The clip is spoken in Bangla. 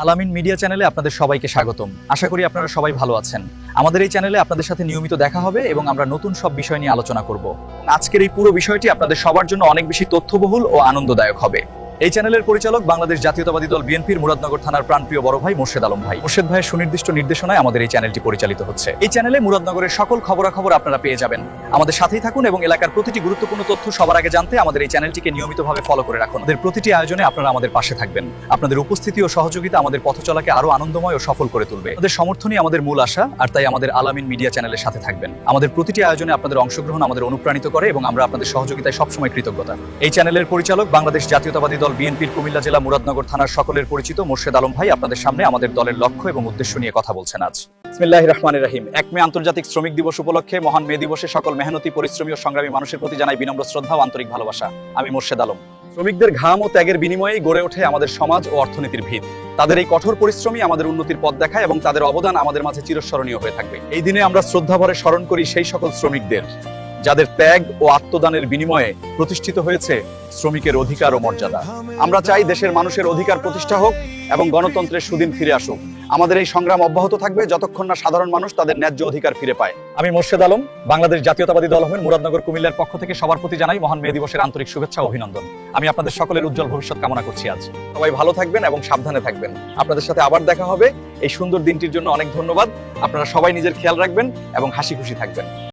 আলামিন মিডিয়া চ্যানেলে আপনাদের সবাইকে স্বাগতম। আশা করি আপনারা সবাই ভালো আছেন। আমাদের এই চ্যানেলে আপনাদের সাথে নিয়মিত দেখা হবে এবং আমরা নতুন সব বিষয় নিয়ে আলোচনা করব। আজকের এই পুরো বিষয়টি আপনাদের সবার জন্য অনেক বেশি তথ্যবহুল ও আনন্দদায়ক হবে। এই চ্যানেলের পরিচালক বাংলাদেশ জাতীয়তাবাদী দল বিএনপির মুরাদনগর থানার প্রাণপ্রিয় বড় ভাই মোর্শেদ আলম ভাই। মোর্শেদ ভাইয়ের সুনির্দিষ্ট নির্দেশনায় আমাদের এই চ্যানেলটি পরিচালিত হচ্ছে। এই চ্যানেলে মুরাদনগরের সকল খবরাখবর আপনারা পেয়ে যাবেন। আমাদের সাথেই থাকুন এবং এলাকার প্রতিটি গুরুত্বপূর্ণ তথ্য সবার আগে জানতে আমাদের এই চ্যানেলটিকে নিয়মিতভাবে ফলো করে রাখুন। আমাদের প্রতিটি আয়োজনে আপনারা আমাদের পাশে থাকবেন। আপনাদের উপস্থিতি ও সহযোগিতা আমাদের পথ চলাকে আরো আনন্দময় ও সফল করে তুলবে। আমাদের সমর্থনই আমাদের মূল আশা, আর তাই আমাদের আলামিন মিডিয়া চ্যানেলের সাথে থাকবেন। আমাদের প্রতিটি আয়োজনে আপনাদের অংশগ্রহণ আমাদের অনুপ্রাণিত করে এবং আমরা আপনাদের সহযোগিতায় সবসময় কৃতজ্ঞতা। এই চ্যানেলের পরিচালক বাংলাদেশ জাতীয়তাবাদী দল বিএনপির কুমিল্লা জেলা মুরাদনগর থানার সকলের পরিচিত মোর্শেদ আলম ভাই আপনাদের সামনে আমাদের দলের লক্ষ্য এবং উদ্দেশ্য নিয়ে কথা বলছেন আজ। বিসমিল্লাহির রহমানির রহিম। 1 মে আন্তর্জাতিক শ্রমিক দিবস উপলক্ষে মহান মে দিবসে সকল মেহনতি, পরিশ্রমী ও সংগ্রামী মানুষের প্রতি জানাই বিনম্র শ্রদ্ধা ও আন্তরিক ভালোবাসা। আমি মোর্শেদ আলম। শ্রমিকদের ঘাম ও ত্যাগের বিনিময়েই গড়ে ওঠে আমাদের সমাজ ও অর্থনীতির ভিত। তাদের এই কঠোর পরিশ্রমই আমাদের উন্নতির পথ দেখায় এবং তাদের অবদান আমাদের মাঝে চিরস্মরণীয় হয়ে থাকবে। এই দিনে আমরা শ্রদ্ধাভরে স্মরণ করি সেই সকল শ্রমিকদের যাদের ত্যাগ ও আত্মদানের বিনিময়ে প্রতিষ্ঠিত হয়েছে শ্রমিকের অধিকার ও মর্যাদা। আমরা চাই দেশের মানুষের অধিকার প্রতিষ্ঠা হোক এবং গণতন্ত্রের সুদিন ফিরে আসুক। আমাদের এই সংগ্রাম অব্যাহত থাকবে যতক্ষণ না সাধারণ মানুষ তাদের ন্যায্য অধিকার ফিরে পায়। আমি মোর্শেদ আলম, বাংলাদেশ জাতীয়তাবাদী দল মুরাদনগর কুমিল্লার পক্ষ থেকে সবার প্রতি জানাই মহান মে দিবসের আন্তরিক শুভেচ্ছা ও অভিনন্দন। আমি আপনাদের সকলের উজ্জ্বল ভবিষ্যৎ কামনা করছি। আজ সবাই ভালো থাকবেন এবং সাবধানে থাকবেন। আপনাদের সাথে আবার দেখা হবে। এই সুন্দর দিনটির জন্য অনেক ধন্যবাদ। আপনারা সবাই নিজের খেয়াল রাখবেন এবং হাসি খুশি থাকবেন।